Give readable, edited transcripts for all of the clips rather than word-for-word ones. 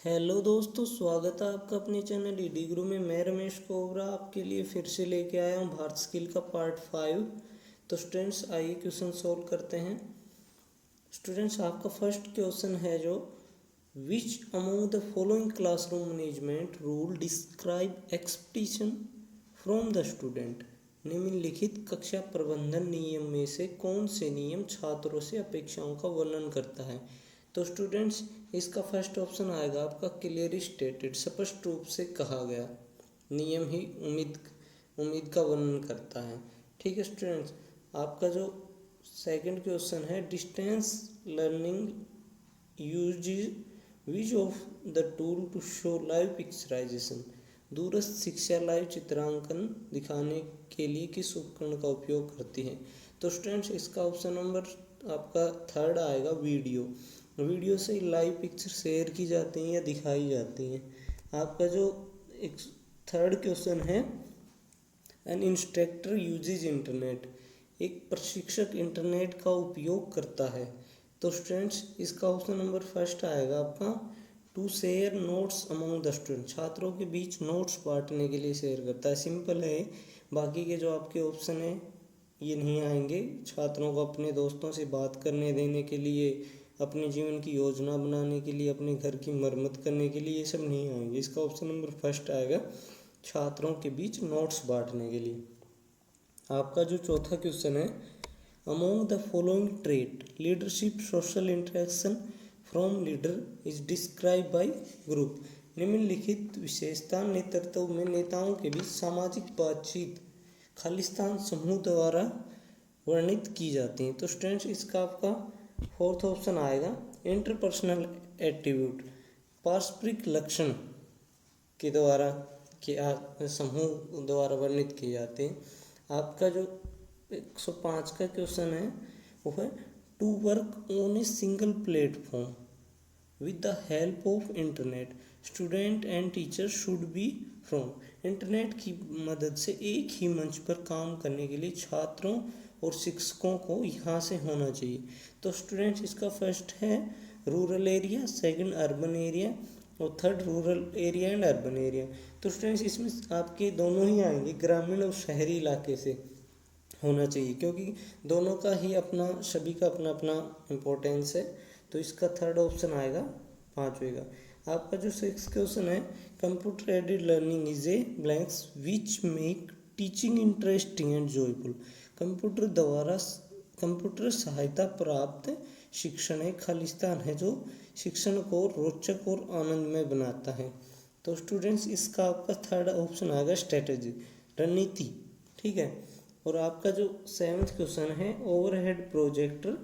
Hello दोस्तों, स्वागत है आपका अपने चैनल ईडी गुरु में। मैं रमेश कोबरा आपके लिए फिर से लेके आया हूँ भारत स्किल का पार्ट 5। तो स्टूडेंट्स आइए क्वेश्चन सॉल्व करते हैं। स्टूडेंट्स आपका फर्स्ट क्वेश्चन है जो विच among the following classroom management rule describe expectation from the student. निम्नलिखित कक्षा प्रबंधन नियम में से कौन से नियम छात्रों से अपेक्षाओं का वर्णन करता है। तो स्टूडेंट्स इसका फर्स्ट ऑप्शन आएगा आपका क्लियरली स्टेटेड, स्पष्ट रूप से कहा गया। नियम ही उम्मीद का वर्णन करता है। ठीक है स्टूडेंट्स, आपका जो सेकंड क्वेश्चन है distance learning use of the tool to show live picturisation. दूरस्थ शिक्षा लाइव चित्रांकन दिखाने के लिए किस उपकरण का उपयोग करती है। तो स्टूडेंट्स इसका ऑप्शन नंबर आपका थर्ड आएगा वीडियो। वीडियो से लाइव पिक्चर शेयर की जाती हैं या दिखाई जाती हैं। आपका जो एक थर्ड क्वेश्चन है एन इंस्ट्रक्टर यूजेज इंटरनेट। एक प्रशिक्षक इंटरनेट का उपयोग करता है। तो स्टूडेंट्स इसका ऑप्शन नंबर फर्स्ट आएगा आपका to share notes among the student. छात्रों के बीच नोट्स बांटने के लिए शेयर करता है। सिंपल है। बाकी के जो आपके ऑप्शन है ये नहीं आएंगे। छात्रों को अपने दोस्तों से बात करने देने के लिए, अपने जीवन की योजना बनाने के लिए, अपने घर की मरम्मत करने के लिए, ये सब नहीं आएंगे। इसका ऑप्शन नंबर फर्स्ट आएगा छात्रों के बीच नोट्स बांटने के लिए। आपका जो चौथा क्वेश्चन है among the following trait leadership social interaction from leader is describe by group. निम्नलिखित विशेषता नेतृत्व में नेताओं के बीच सामाजिक बातचीत खालिस्तान समूह द्वारा वर्णित की जाती हैं। तो स्टूडेंट्स इसका आपका फोर्थ ऑप्शन आएगा इंटरपर्सनल एट्रीब्यूट। पारस्परिक लक्षण के द्वारा के समूह द्वारा वर्णित किए जाते हैं। आपका जो 105 का क्वेश्चन है वो है to work on a single platform with the help of internet student and teacher should be from. Internet की मदद से एक ही मंच पर काम करने के लिए छात्रों और शिक्षकों को यहाँ से होना चाहिए। तो स्टूडेंट्स इसका फर्स्ट है rural area, second urban area और third rural area and urban area. तो स्टूडेंट्स इसमें आपके दोनों ही आएंगे, ग्रामीण और शहरी इलाके से होना चाहिए, क्योंकि दोनों का ही अपना, सभी का अपना अपना इम्पोर्टेंस है। तो इसका थर्ड ऑप्शन आएगा पाँचवें का। आपका जो सिक्स क्वेश्चन है computer aided learning is a blanks which make teaching interesting and joyful. Computer सहायता प्राप्त शिक्षण एक खालिस्तान है जो शिक्षण को रोचक और आनंदमय बनाता है। तो स्टूडेंट्स इसका आपका थर्ड ऑप्शन आएगा स्ट्रेटेजी, रणनीति। ठीक है। और आपका जो सेवन्थ क्वेश्चन है overhead projector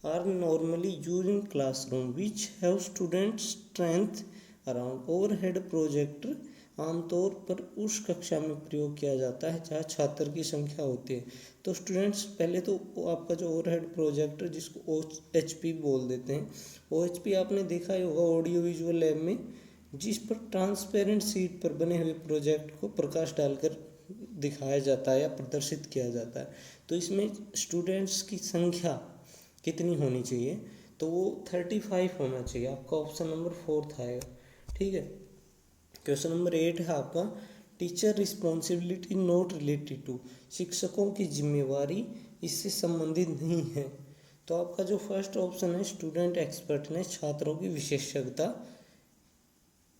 are normally use in classroom which have student strength around. Overhead projector आमतौर पर उस कक्षा में प्रयोग किया जाता है जहाँ छात्र की संख्या होती है। तो स्टूडेंट्स पहले तो आपका जो ओवरहेड प्रोजेक्टर जिसको OHP बोल देते हैं, OHP आपने देखा ही होगा ऑडियो विजुअल लैब में, जिस पर ट्रांसपेरेंट शीट पर बने हुए प्रोजेक्ट को प्रकाश डालकर दिखाया जाता है या प्रदर्शित किया जाता है। तो इसमें स्टूडेंट्स की संख्या कितनी होनी चाहिए, तो वो 35 होना चाहिए। आपका ऑप्शन नंबर फोर्थ आएगा। ठीक है। क्वेश्चन नंबर 8 है आपका teacher responsibility not related to. शिक्षकों की जिम्मेवारी इससे संबंधित नहीं है। तो आपका जो फर्स्ट ऑप्शन है स्टूडेंट एक्सपर्टनेस, छात्रों की विशेषज्ञता।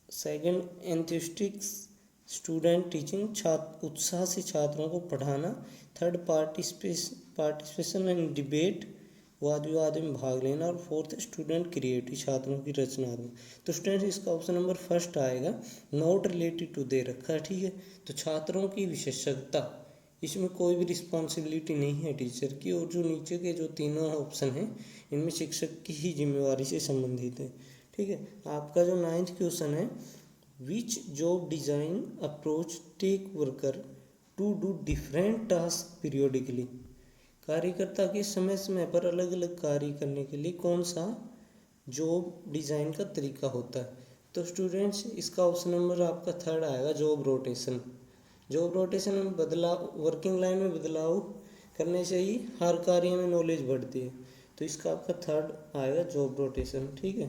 सेकंड एंथुसियास्टिक स्टूडेंट टीचिंग, छात्र उत्साह से छात्रों को पढ़ाना। थर्ड पार्टिसिपेशन एंड डिबेट, वाद विवाद में भाग लेना। और फोर्थ स्टूडेंट क्रिएटिव, छात्रों की रचनात्मक। तो स्टूडेंट्स इसका ऑप्शन नंबर फर्स्ट आएगा नॉट रिलेटेड टू दे रखा है। ठीक है। तो छात्रों की विशेषज्ञता, इसमें कोई भी रिस्पॉन्सिबिलिटी नहीं है टीचर की। और जो नीचे के जो तीनों ऑप्शन हैं इनमें शिक्षक की ही जिम्मेवारी से संबंधित है। ठीक है। आपका जो 9th क्वेश्चन है which job design approach take worker to do different task periodically. कार्यकर्ता के समय समय पर अलग अलग कार्य करने के लिए कौन सा जॉब डिज़ाइन का तरीका होता है। तो स्टूडेंट्स इसका ऑप्शन नंबर आपका थर्ड आएगा जॉब रोटेशन। जॉब रोटेशन में बदलाव, वर्किंग लाइन में बदलाव करने से ही हर कार्य में नॉलेज बढ़ती है। तो इसका आपका थर्ड आएगा जॉब रोटेशन। ठीक है।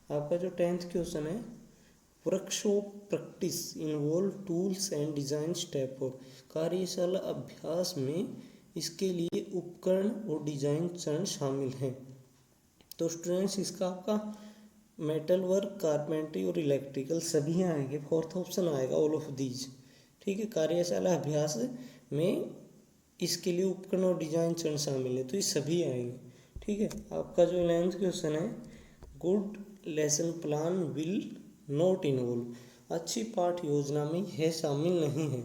आपका जो 10th क्वेश्चन है workshop practice involve tools and design step. और कार्यशाला अभ्यास में इसके लिए उपकरण और डिजाइन चरण शामिल हैं। तो स्टूडेंट्स इसका आपका मेटल वर्क, कारपेंट्री और इलेक्ट्रिकल सभी आएंगे। फोर्थ ऑप्शन आएगा ऑल ऑफ दीज। ठीक है, कार्यशाला अभ्यास में इसके लिए उपकरण और डिजाइन चरण शामिल है, तो ये सभी आएंगे। ठीक है, आपका जो 11th क्वेश्चन है, good lesson plan will not involve, अच्छी पाठ योजना में यह शामिल नहीं है।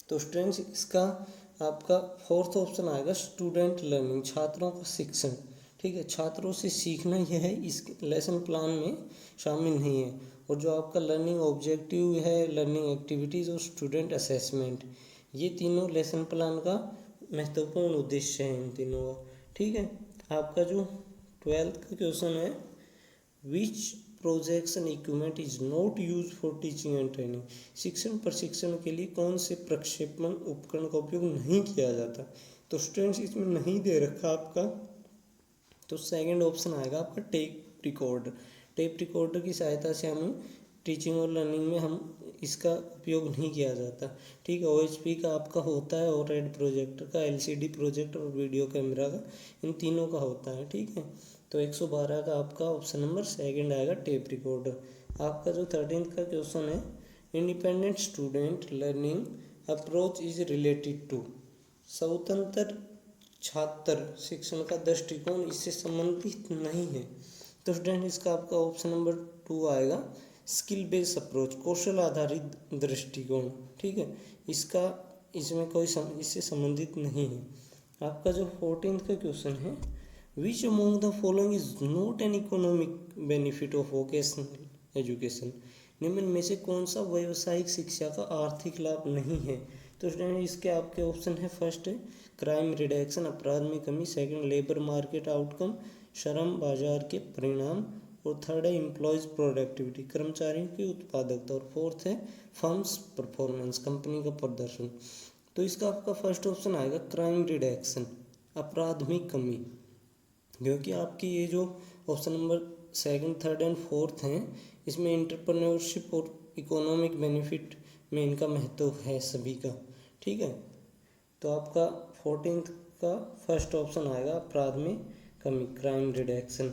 तो स्टूडेंट्स इसका आपका फोर्थ ऑप्शन आएगा स्टूडेंट लर्निंग, छात्रों का शिक्षण। ठीक है, छात्रों से सीखना यह है, इस लेसन प्लान में शामिल नहीं है। और जो आपका लर्निंग ऑब्जेक्टिव है, लर्निंग एक्टिविटीज़ और स्टूडेंट असेसमेंट, ये तीनों लेसन प्लान का महत्वपूर्ण उद्देश्य है इन तीनों का। ठीक है, आपका जो 12th का क्वेश्चन है, which projection equipment is not use for teaching and training, शिक्षण प्रशिक्षण के लिए कौन से प्रक्षेपण उपकरण का उपयोग नहीं किया जाता। तो स्टूडेंट्स इसमें नहीं दे रखा आपका, तो सेकंड ऑप्शन आएगा आपका टेप रिकॉर्डर। टेप रिकॉर्डर की सहायता से हम टीचिंग और लर्निंग में हम इसका उपयोग नहीं किया जाता। ठीक है, OHP का आपका होता है, और रेड प्रोजेक्टर का, LCD प्रोजेक्टर और वीडियो कैमरा का, इन तीनों का होता है। ठीक है, तो 112 का आपका ऑप्शन नंबर सेकंड आएगा टेप रिकॉर्डर। आपका जो 13th का क्वेश्चन है, independent student learning approach is related to, स्वतंत्र छात्र शिक्षण का दृष्टिकोण इससे संबंधित नहीं है। तो स्टूडेंट इसका आपका ऑप्शन नंबर 2 आएगा स्किल बेस्ड अप्रोच, कौशल आधारित दृष्टिकोण। ठीक है, इसका इसमें कोई इससे संबंधित नहीं है। आपका जो 14th का क्वेश्चन है, विच among the following is not an economic benefit of vocational education, निम्न में से कौन सा व्यावसायिक शिक्षा का आर्थिक लाभ नहीं है। तो स्टूडेंट इसके आपके ऑप्शन है, फर्स्ट है क्राइम रिडक्शन, अपराध में कमी, सेकंड लेबर मार्केट आउटकम, श्रम बाजार के परिणाम, और थर्ड है एम्प्लॉयज प्रोडक्टिविटी, कर्मचारियों की उत्पादकता, और फोर्थ है फर्म्स परफॉर्मेंस, कंपनी का प्रदर्शन। तो इसका आपका फर्स्ट ऑप्शन आएगा क्राइम रिडक्शन, अपराध में कमी, क्योंकि आपकी ये जो option number second, third and fourth हैं, इसमें एंटरप्रेन्योरशिप और इकोनॉमिक बेनिफिट में इनका महत्व है सभी का। ठीक है, तो आपका 14th का फर्स्ट ऑप्शन आएगा अपराध में कमी, क्राइम रिडक्शन।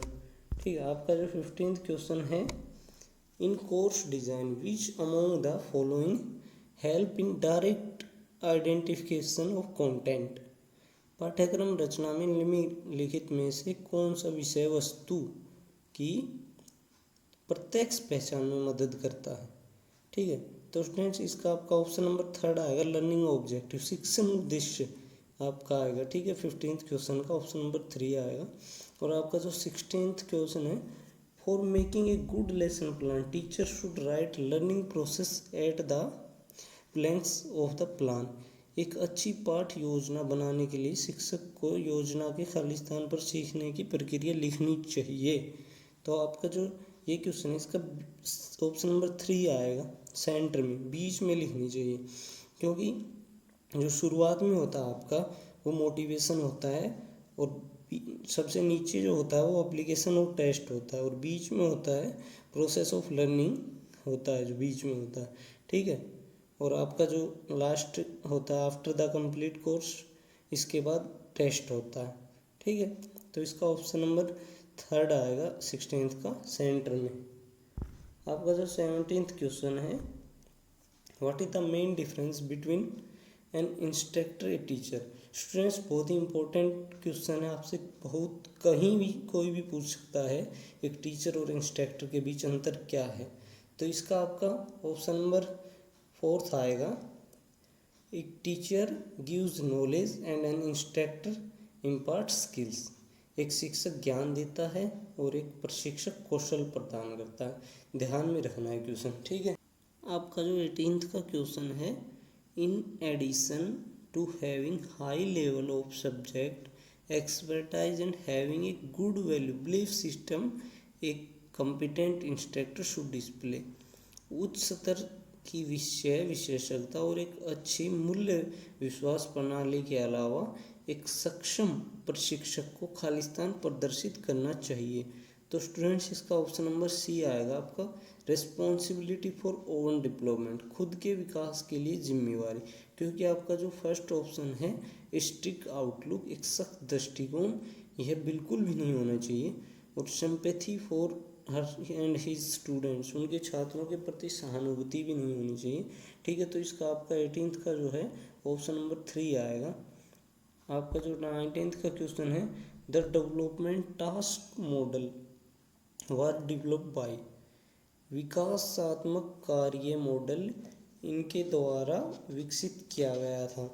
ठीक है, आपका जो 15th क्वेश्चन है, in course design which among the following help in direct identification of content, पाठ्यक्रम रचना में निम्नलिखित में से कौन सा विषय वस्तु की प्रत्यक्ष पहचान में मदद करता है। ठीक है, तो स्टूडेंट्स इसका आपका ऑप्शन नंबर थर्ड आएगा लर्निंग ऑब्जेक्टिव, शिक्षण उद्देश्य आपका आएगा। ठीक है, 15th क्वेश्चन का ऑप्शन नंबर 3 आएगा। और आपका जो 16th क्वेश्चन है, for making a good lesson plan teacher should write learning process at the planks of the plan, एक अच्छी पाठ योजना बनाने के लिए शिक्षक को योजना के खाली स्थान पर सीखने की प्रक्रिया लिखनी चाहिए। तो आपका जो ये क्वेश्चन है, इसका ऑप्शन नंबर 3 आएगा, सेंटर में बीच में लिखनी चाहिए, क्योंकि जो शुरुआत में होता है आपका वो मोटिवेशन होता है, और सबसे नीचे जो होता है वो एप्लीकेशन और टेस्ट होता है, और बीच में होता है प्रोसेस ऑफ लर्निंग होता है, जो बीच में होता है। ठीक है, और आपका जो लास्ट होता है आफ्टर द कंप्लीट कोर्स, इसके बाद टेस्ट होता है। ठीक है, तो इसका ऑप्शन नंबर थर्ड आएगा 16th का सेंटर में। आपका जो 17th क्वेश्चन है, what is the main difference between N instructor a teacher. Students बहुत ही इंपॉर्टेंट क्वेश्चन है, आपसे बहुत कहीं भी कोई भी पूछ सकता है, एक टीचर और इंस्ट्रक्टर के बीच अंतर क्या है। तो इसका आपका ऑप्शन नंबर 4 आएगा, एक teacher gives knowledge and N instructor impart skills, एक शिक्षक ज्ञान देता है और एक प्रशिक्षक कौशल प्रदान करता है। ध्यान में रखना है क्वेश्चन। ठीक है, आपका जो 18th का क्वेश्चन है, in addition to having high level of subject expertise and having a good value belief system, एक कॉम्पिटेंट इंस्ट्रक्टर शुड डिस्प्ले, उच्च स्तर की विषय विशेषज्ञता और एक अच्छी मूल्य विश्वास प्रणाली के अलावा एक सक्षम प्रशिक्षक को खालिस्तान प्रदर्शित करना चाहिए। तो स्टूडेंट्स इसका ऑप्शन नंबर सी आएगा आपका, रिस्पॉन्सिबिलिटी फॉर ओवन डेवलपमेंट, खुद के विकास के लिए जिम्मेवारी। क्योंकि आपका जो फर्स्ट ऑप्शन है स्ट्रिक्ट आउटलुक, एक सख्त दृष्टिकोण, यह बिल्कुल भी नहीं होना चाहिए। और sympathy for her and his students, उनके छात्रों के प्रति सहानुभूति भी नहीं होनी चाहिए। ठीक है, तो इसका आपका 18th का जो है ऑप्शन नंबर 3 आएगा। आपका जो 19th का क्वेश्चन है, the development task model was developed by, विकासात्मक कार्य मॉडल इनके द्वारा विकसित किया गया था।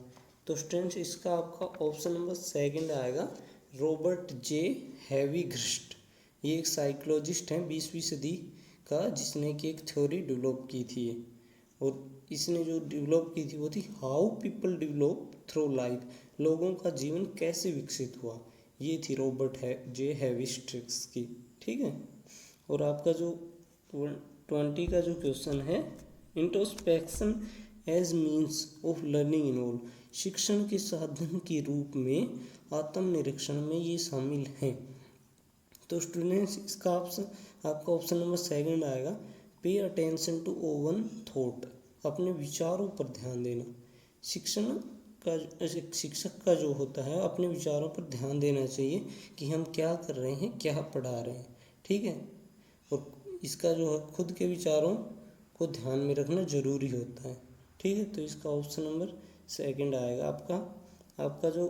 तो स्टूडेंट्स इसका आपका ऑप्शन नंबर 2 आएगा, रॉबर्ट जे हैविग्रस्ट। ये एक साइकोलॉजिस्ट हैं 20वीं सदी का, जिसने कि एक थ्योरी डेवलप की थी। और इसने जो डेवलप की थी वो थी how people develop through life, लोगों का जीवन कैसे विकसित हुआ, ये थी रॉबर्ट जे हैविग्रस्ट की। ठीक है, और आपका जो 20 का जो क्वेश्चन है, introspection as means of learning involve, शिक्षण के साधन के रूप में आत्मनिरीक्षण में ये शामिल हैं। तो स्टूडेंट्स इसका ऑप्शन आपका ऑप्शन नंबर 2 आएगा, pay attention to oven thought, अपने विचारों पर ध्यान देना। शिक्षक का जो होता है अपने विचारों पर ध्यान देना चाहिए कि हम क्या कर रहे हैं, क्या पढ़ा रहे हैं। ठीक है, और इसका जो है खुद के विचारों को ध्यान में रखना जरूरी होता है। ठीक है, तो इसका ऑप्शन नंबर 2 आएगा आपका। आपका जो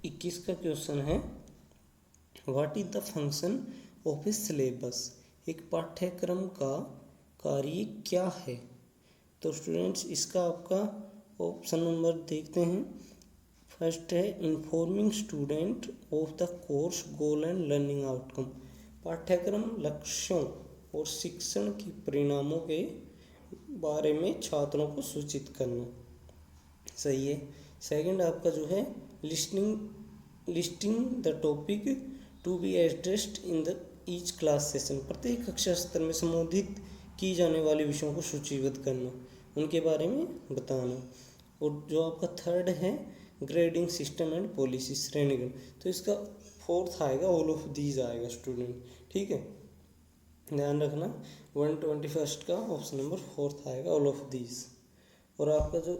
21 का क्वेश्चन है, what is the function of A syllabus, एक पाठ्यक्रम का कार्य क्या है। तो स्टूडेंट्स इसका आपका ऑप्शन नंबर देखते हैं। फर्स्ट है informing student of the course goal and learning outcome, पाठ्यक्रम लक्ष्यों और शिक्षण के परिणामों के बारे में छात्रों को सूचित करना, सही है। सेकंड आपका जो है listing the topic to be addressed in the each class session, प्रत्येक कक्षा स्तर में संबोधित की जाने वाले विषयों को सूचीबद्ध करना, उनके बारे में बताना। और जो आपका थर्ड है ग्रेडिंग सिस्टम एंड पॉलिसी, श्रेणीगण, तो इसका 4th आएगा, ऑल ऑफ दीज आएगा स्टूडेंट। ठीक है, ध्यान रखना 121 का ऑप्शन नंबर 4th आएगा, ऑल ऑफ दीज। और आपका जो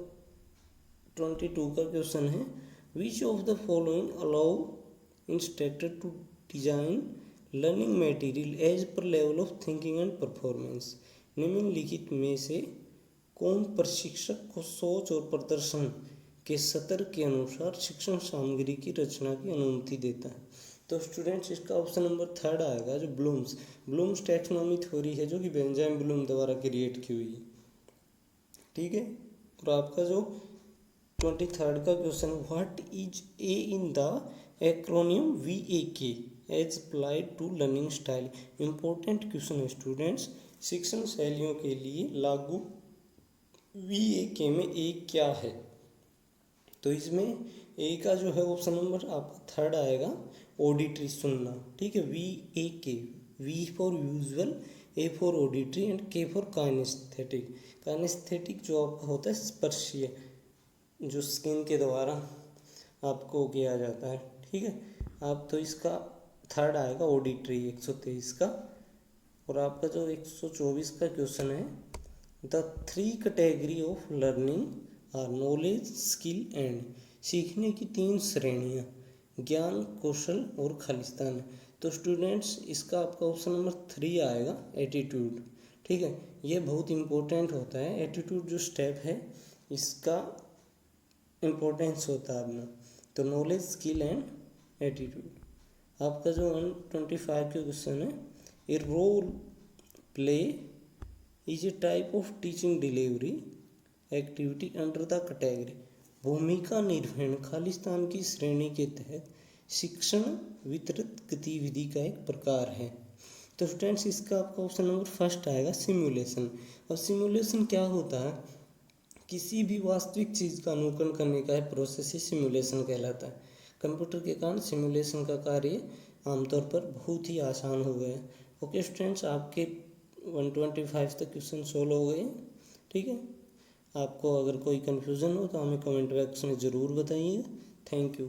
22 का क्वेश्चन है, which of the following allow instructor to design learning material as per level of thinking and performance, निम्नलिखित में से कौन प्रशिक्षक को सोच और प्रदर्शन के स्तर के अनुसार शिक्षण सामग्री की रचना की अनुमति देता है। तो स्टूडेंट्स इसका ऑप्शन नंबर 3 आएगा, जो ब्लूम्स टैक्सोनॉमी थ्योरी है, जो कि बेंजामिन ब्लूम द्वारा क्रिएट की हुई है। ठीक है, और आपका जो 23rd का question, what is a in the acronym VAK as applied to learning style, important question है स्टूडेंट्स। शिक्षण शैलियों के लिए लागू VAK में ए क्या है। तो इसमें ए का जो है ऑप्शन नंबर आपका 3 आएगा, ऑडिटरी, सुनना। ठीक है, VAK, V for visual, A for auditory and K for kinesthetic. Kinesthetic जो आपका होता है स्पर्शीय, जो स्किन के द्वारा आपको किया जाता है। ठीक है, आप तो इसका 3 आएगा, ऑडिटरी 123 का। और आपका जो 124 का क्वेश्चन है, the 3 category of learning are knowledge, skill and, सीखने की 3 श्रेणियाँ, ज्ञान, कौशल और खालिस्तान। तो स्टूडेंट्स इसका आपका ऑप्शन नंबर 3 आएगा, एटीट्यूड। ठीक है, ये बहुत इंपॉर्टेंट होता है, एटीट्यूड जो स्टेप है इसका इम्पोर्टेंस होता है अपना। तो नॉलेज, स्किल एंड एटीट्यूड। आपका जो 125 का क्वेश्चन है, a role play is a type of teaching delivery activity under the category, भूमिका निर्वहन खालिस्तान की श्रेणी के तहत शिक्षण वितरित गतिविधि का एक प्रकार है। तो स्टूडेंट्स इसका आपका ऑप्शन नंबर 1 आएगा, सिमुलेशन। और सिमुलेशन क्या होता है, किसी भी वास्तविक चीज़ का अनुकरण करने का प्रोसेस ही सिमुलेशन कहलाता है। कंप्यूटर के कारण सिमुलेशन का कार्य आमतौर पर बहुत ही आसान हो गया है। ओके स्टूडेंट्स, आपके 125 तक क्वेश्चन सोल्व हो गए। ठीक है, आपको अगर कोई कन्फ्यूज़न हो तो हमें कमेंट बॉक्स में ज़रूर बताइए। Thank you.